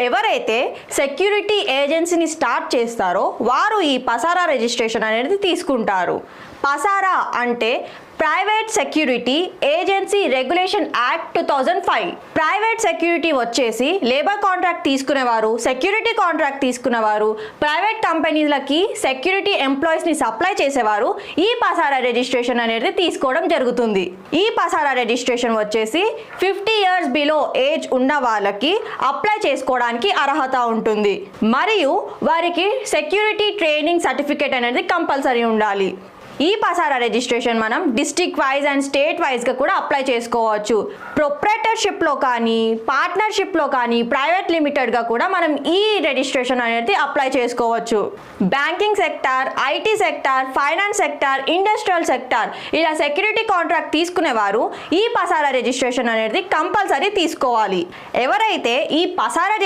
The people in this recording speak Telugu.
ఎవరైతే సెక్యూరిటీ ఏజెన్సీని స్టార్ట్ చేస్తారో వారు ఈ పసారా రిజిస్ట్రేషన్ అనేది తీసుకుంటారు. పసారా అంటే private security agency regulation act 2005. Private security వచ్చేసి లేబర్ కాంట్రాక్ట్ తీసుకునేవారు, సెక్యూరిటీ కాంట్రాక్ట్ తీసుకునేవారు, ప్రైవేట్ కంపెనీలకి సెక్యూరిటీ ఎంప్లాయీస్ని సప్లై చేసేవారు ఈ పసారా రిజిస్ట్రేషన్ అనేది తీసుకోవడం జరుగుతుంది. ఈ పసారా రిజిస్ట్రేషన్ వచ్చేసి 50 years బిలో ఏజ్ ఉన్న వాళ్ళకి అప్లై చేసుకోవడానికి అర్హత ఉంటుంది. మరియు వారికి సెక్యూరిటీ ట్రైనింగ్ సర్టిఫికేట్ అనేది కంపల్సరీ ఉండాలి. ఈ పసారా రిజిస్ట్రేషన్ మనం డిస్ట్రిక్ట్ వైజ్ అండ్ స్టేట్ వైజ్గా కూడా అప్లై చేసుకోవచ్చు. ప్రొప్రైటర్షిప్లో కానీ పార్ట్నర్షిప్లో కానీ ప్రైవేట్ లిమిటెడ్గా కూడా మనం ఈ రిజిస్ట్రేషన్ అనేది అప్లై చేసుకోవచ్చు. Banking sector, IT sector, finance sector, industrial sector ఇలా సెక్యూరిటీ కాంట్రాక్ట్ తీసుకునేవారు ఈ పసారా రిజిస్ట్రేషన్ అనేది కంపల్సరీ తీసుకోవాలి. ఎవరైతే ఈ పసారా